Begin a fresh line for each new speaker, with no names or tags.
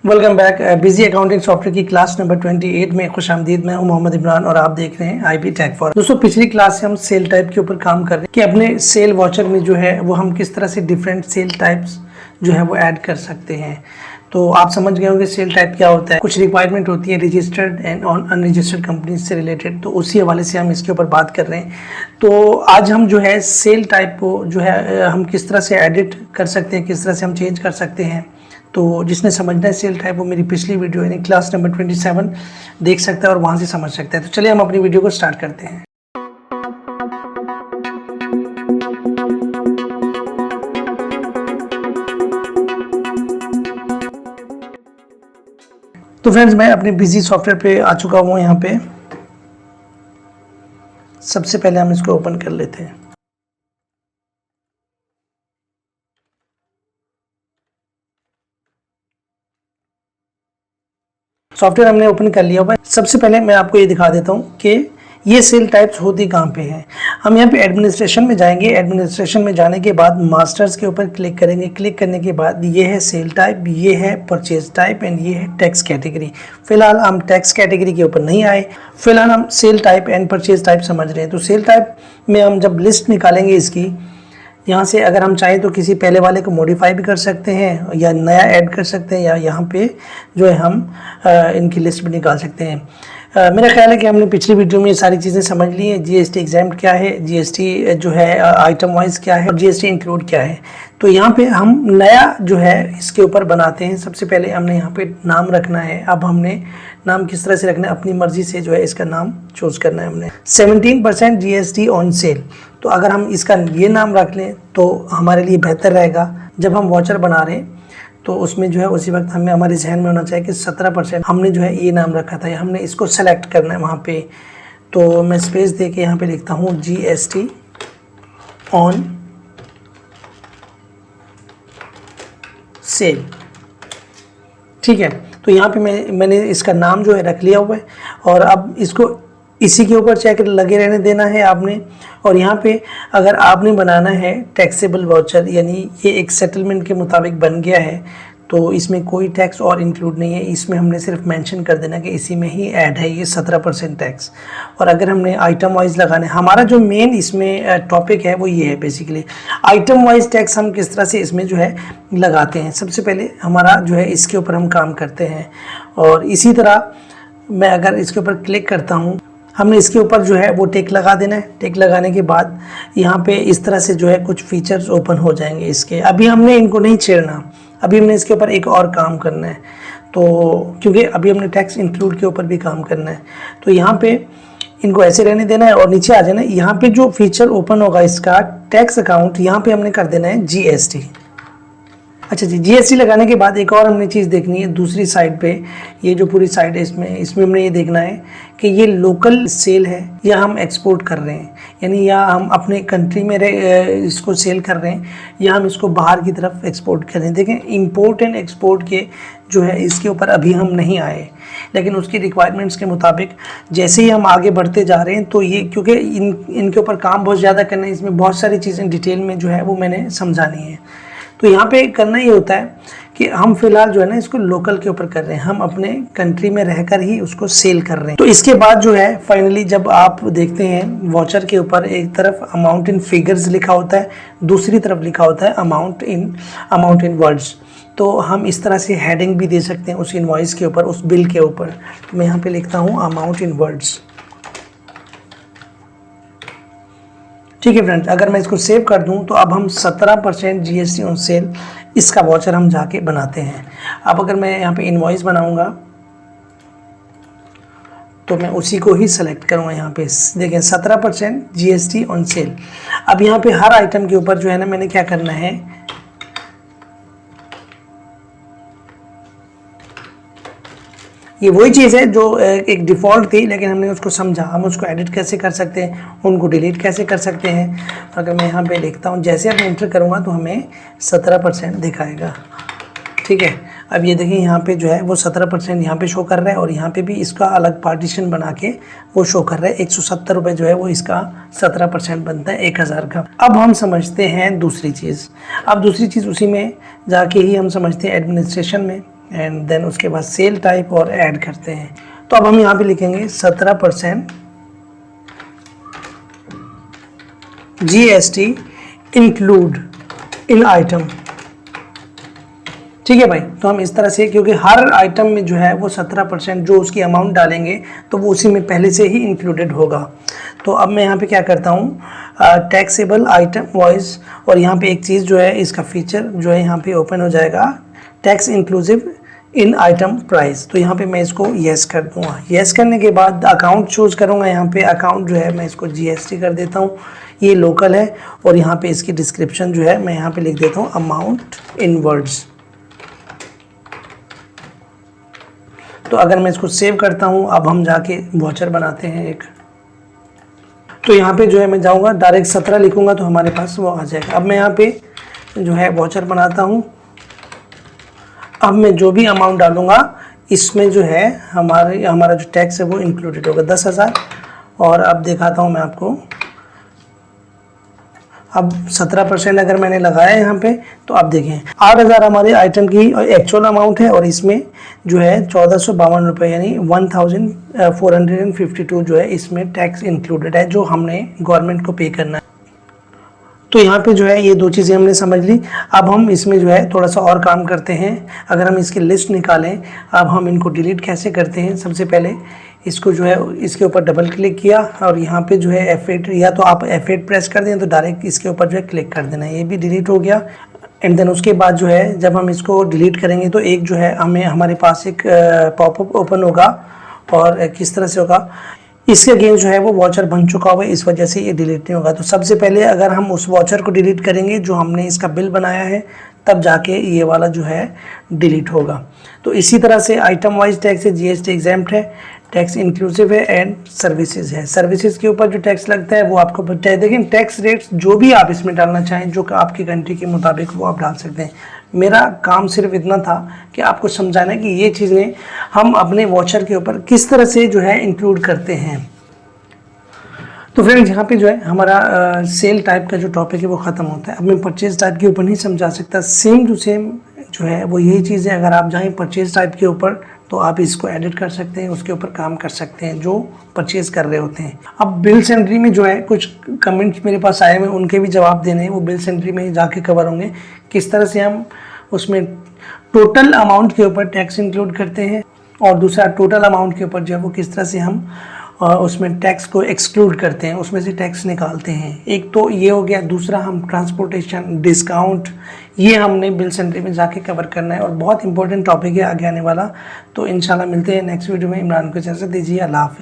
Welcome back. Busy accounting software की class number 28 में खुशामदीद। मैं हूं मोहम्मद इमरान और आप देख रहे हैं आईबी टेक फॉर। दोस्तों, पिछली क्लास से हम सेल टाइप के ऊपर काम कर रहे हैं कि अपने सेल वॉचर में जो है वो हम किस तरह से डिफरेंट सेल टाइप्स जो है वो ऐड कर सकते हैं। तो आप समझ गए होंगे सेल टाइप क्या होता है। कुछ रिक्वायरमेंट होती है रजिस्टर्ड एंड अनरजिस्टर्ड कंपनीज से रिलेटेड, तो उसी हवाले से हम इसके ऊपर बात कर रहे हैं। तो आज हम जो है सेल टाइप को जो है हम किस तरह से एडिट कर सकते हैं, किस तरह से हम चेंज कर सकते हैं। तो जिसने समझना है सेल टाइप वो मेरी पिछली वीडियो यानी क्लास नंबर 27 देख सकता है और वहाँ से समझ सकता है। तो चलिए हम अपनी वीडियो को स्टार्ट करते हैं। तो फ्रेंड्स, मैं अपने बिजी सॉफ्टवेयर पे आ चुका हूँ। यहाँ पे सबसे पहले हम इसको ओपन कर लेते हैं। सॉफ्टवेयर हमने ओपन कर लिया हुआ है। सबसे पहले मैं आपको ये दिखा देता हूँ कि ये सेल टाइप्स होती कहाँ पे हैं। हम यहाँ पे एडमिनिस्ट्रेशन में जाएंगे। एडमिनिस्ट्रेशन में जाने के बाद मास्टर्स के ऊपर क्लिक करेंगे। क्लिक करने के बाद ये है सेल टाइप, ये है परचेज टाइप एंड ये है टैक्स कैटेगरी। फिलहाल हम टैक्स कैटेगरी के ऊपर नहीं आए, फिलहाल हम sale type and purchase type समझ रहे हैं। तो सेल टाइप में हम जब लिस्ट निकालेंगे इसकी, यहाँ से अगर हम चाहें तो किसी पहले वाले को मॉडिफाई भी कर सकते हैं या नया ऐड कर सकते हैं, या यहाँ पे जो है हम इनकी लिस्ट भी निकाल सकते हैं। मेरा ख्याल है कि हमने पिछली वीडियो में ये सारी चीज़ें समझ ली हैं। जीएसटी एग्जाम्प्ट क्या है, जीएसटी जो है आइटम वाइज क्या है और जीएसटी इंक्लूड क्या है। तो यहाँ पे हम नया जो है इसके ऊपर बनाते हैं। सबसे पहले हमने यहाँ पे नाम रखना है। अब हमने नाम किस तरह से रखना है, अपनी मर्जी से जो है इसका नाम चूज करना है हमने। 17% जीएसटी ऑन सेल, तो अगर हम इसका ये नाम रख लें तो हमारे लिए बेहतर रहेगा। जब हम वॉचर बना रहे हैं तो उसमें जो है उसी वक्त हमें हमारे जहन में होना चाहिए कि 17% हमने जो है ये नाम रखा था, हमने इसको सेलेक्ट करना है वहाँ पे। तो मैं स्पेस दे के यहाँ पे लिखता हूँ जीएसटी ऑन सेल। ठीक है, तो यहाँ पे मैंने इसका नाम जो है रख लिया हुआ है और अब इसको इसी के ऊपर चेक लगे रहने देना है आपने। और यहाँ पे अगर आपने बनाना है टैक्सेबल वाउचर, यानी ये एक सेटलमेंट के मुताबिक बन गया है, तो इसमें कोई टैक्स और इंक्लूड नहीं है। इसमें हमने सिर्फ मेंशन कर देना कि इसी में ही ऐड है ये 17% टैक्स। और अगर हमने आइटम वाइज लगाना है, हमारा जो मेन इसमें टॉपिक है वो ये है बेसिकली आइटम वाइज टैक्स हम किस तरह से इसमें जो है लगाते हैं। सबसे पहले हमारा जो है इसके ऊपर हम काम करते हैं। और इसी तरह मैं अगर इसके ऊपर क्लिक करता हूँ, हमने इसके ऊपर जो है वो टिक लगा देना है। टिक लगाने के बाद यहाँ पे इस तरह से जो है कुछ फीचर्स ओपन हो जाएंगे इसके। अभी हमने इनको नहीं छेड़ना, अभी हमने इसके ऊपर एक और काम करना है। तो क्योंकि अभी हमने टैक्स इंक्लूड के ऊपर भी काम करना है, तो यहाँ पे इनको ऐसे रहने देना है और नीचे आ जाना है। यहाँ पे जो फीचर ओपन होगा इसका टैक्स अकाउंट, यहाँ पे हमने कर देना है जीएसटी। अच्छा जी, जीएसटी लगाने के बाद एक और हमने चीज़ देखनी है दूसरी साइड पे। ये जो पूरी साइड है इसमें हमने ये देखना है कि ये लोकल सेल है या हम एक्सपोर्ट कर रहे हैं, यानी या हम अपने कंट्री में इसको सेल कर रहे हैं या हम इसको बाहर की तरफ एक्सपोर्ट कर रहे हैं। देखें, इंपोर्ट एंड एक्सपोर्ट के जो है इसके ऊपर अभी हम नहीं आए, लेकिन उसकी रिक्वायरमेंट्स के मुताबिक जैसे ही हम आगे बढ़ते जा रहे हैं तो ये क्योंकि इनके ऊपर काम बहुत ज़्यादा करना है, इसमें बहुत सारी चीज़ें डिटेल में जो है वो मैंने समझानी है। तो यहाँ पे करना ये होता है कि हम फिलहाल जो है ना इसको लोकल के ऊपर कर रहे हैं, हम अपने कंट्री में रहकर ही उसको सेल कर रहे हैं। तो इसके बाद जो है फाइनली जब आप देखते हैं वॉचर के ऊपर एक तरफ अमाउंट इन फिगर्स लिखा होता है, दूसरी तरफ लिखा होता है अमाउंट इन वर्ड्स। तो हम इस तरह से हेडिंग भी दे सकते हैं उस इनवॉइस के ऊपर, उस बिल के ऊपर। तो मैं यहाँ पे लिखता हूँ अमाउंट इन वर्ड्स। ठीक है फ्रेंड्स, अगर मैं इसको सेव कर दूं तो अब हम 17% जीएसटी ऑन सेल इसका वाउचर हम जाके बनाते हैं। अब अगर मैं यहाँ पे इनवॉइस बनाऊंगा तो मैं उसी को ही सेलेक्ट करूँगा। यहाँ पे देखें 17% जीएसटी ऑन सेल। अब यहाँ पे हर आइटम के ऊपर जो है ना मैंने क्या करना है, ये वही चीज़ है जो एक डिफ़ॉल्ट थी, लेकिन हमने उसको समझा हम उसको एडिट कैसे कर सकते हैं, उनको डिलीट कैसे कर सकते हैं। अगर मैं यहाँ पे लिखता हूँ, जैसे अब इंटर करूँगा तो हमें 17% दिखाएगा। ठीक है, अब ये देखिए यहाँ पे जो है वो 17% यहाँ पे शो कर रहा है और यहाँ पे भी इसका अलग पार्टीशन बना के वो शो कर रहा है। 170 रुपये जो है वो इसका 17% बनता है 1000 का। अब हम समझते हैं दूसरी चीज़। अब दूसरी चीज़ उसी में जाके ही हम समझते हैं एडमिनिस्ट्रेशन में। एंड देन उसके बाद सेल टाइप और ऐड करते हैं। तो अब हम यहाँ पे लिखेंगे 17% GST इंक्लूड इन आइटम। ठीक है भाई, तो हम इस तरह से, क्योंकि हर आइटम में जो है वो 17% जो उसकी अमाउंट डालेंगे तो वो उसी में पहले से ही इंक्लूडेड होगा। तो अब मैं यहाँ पे क्या करता हूँ, टैक्सेबल आइटम वॉइस, और यहाँ पे एक चीज़ जो है इसका फीचर जो है यहाँ पे ओपन हो जाएगा, टैक्स इंक्लूसिव इन आइटम प्राइस। तो यहाँ पे मैं इसको येस कर दूंगा। येस करने के बाद अकाउंट चूज करूँगा। यहाँ पे अकाउंट जो है मैं इसको GST कर देता हूँ, ये लोकल है। और यहाँ पे इसकी डिस्क्रिप्शन जो है मैं यहाँ पे लिख देता हूँ अमाउंट इन वर्ड्स। तो अगर मैं इसको सेव करता हूँ, अब हम जाके वाउचर बनाते हैं एक। तो यहाँ पे जो है मैं जाऊँगा, डायरेक्ट 17 लिखूँगा तो हमारे पास वो आ जाएगा। अब मैं यहाँ पे जो है वाउचर बनाता हूँ। अब मैं जो भी अमाउंट डालूँगा इसमें जो है हमारा जो टैक्स है वो इंक्लूडेड होगा 10,000। और अब दिखाता हूँ मैं आपको, अब 17% अगर मैंने लगाया यहाँ पे तो आप देखें 8,000 हमारे आइटम की एक्चुअल अमाउंट है, और इसमें जो है 1452 रुपये यानी 1452 जो है इसमें टैक्स इंक्लूडेड है, जो हमने गवर्नमेंट को पे करना है। तो यहाँ पे जो है ये दो चीज़ें हमने समझ ली। अब हम इसमें जो है थोड़ा सा और काम करते हैं। अगर हम इसकी लिस्ट निकालें, अब हम इनको डिलीट कैसे करते हैं। सबसे पहले इसको जो है इसके ऊपर डबल क्लिक किया, और यहाँ पे जो है F8, या तो आप F8 प्रेस कर दें तो डायरेक्ट इसके ऊपर जो है क्लिक कर देना, ये भी डिलीट हो गया। एंड देन उसके बाद जो है जब हम इसको डिलीट करेंगे तो एक जो है हमारे पास एक पॉपअप ओपन होगा, और किस तरह से होगा, इसके अगेंस्ट जो है वो वाउचर बन चुका हुआ है, इस वजह से ये डिलीट नहीं होगा। तो सबसे पहले अगर हम उस वाउचर को डिलीट करेंगे जो हमने इसका बिल बनाया है, तब जाके ये वाला जो है डिलीट होगा। तो इसी तरह से आइटम वाइज टैक्स है, GST एग्जाम्प्ट है, टैक्स इंक्लूसिव है, एंड सर्विसेज है। सर्विसेज के ऊपर जो टैक्स लगता है वो आपको पता है। देखिए टैक्स रेट्स जो भी आप इसमें डालना चाहें, जो आपकी कंट्री के मुताबिक वो आप डाल सकते हैं। मेरा काम सिर्फ इतना था कि आपको समझाना कि ये चीज़ें हम अपने वाउचर के ऊपर किस तरह से जो है इंक्लूड करते हैं। तो फ्रेंड्स यहाँ पे जो है हमारा सेल टाइप का जो टॉपिक है वो ख़त्म होता है। अब मैं परचेज टाइप के ऊपर नहीं समझा सकता, सेम टू सेम जो है वो यही चीज़ है। अगर आप जाएँ परचेज टाइप के ऊपर तो आप इसको एडिट कर सकते हैं, उसके ऊपर काम कर सकते हैं जो परचेज कर रहे होते हैं। अब बिल्स एंट्री में जो है कुछ कमेंट्स मेरे पास आए हुए, उनके भी जवाब देने हैं, वो बिल्स एंट्री में जाके कवर होंगे। किस तरह से हम उसमें टोटल अमाउंट के ऊपर टैक्स इंक्लूड करते हैं, और दूसरा टोटल अमाउंट के ऊपर जो है वो किस तरह से हम उसमें टैक्स को एक्सक्लूड करते हैं, उसमें से टैक्स निकालते हैं। एक तो ये हो गया, दूसरा हम ट्रांसपोर्टेशन, डिस्काउंट, ये हमने बिल्स एंट्री में जाके कवर करना है, और बहुत इंपॉर्टेंट टॉपिक है आगे आने वाला। तो इंशाल्लाह मिलते हैं नेक्स्ट वीडियो में। इमरान को इजाज़त दीजिए, अल्लाह हाफ़िज़।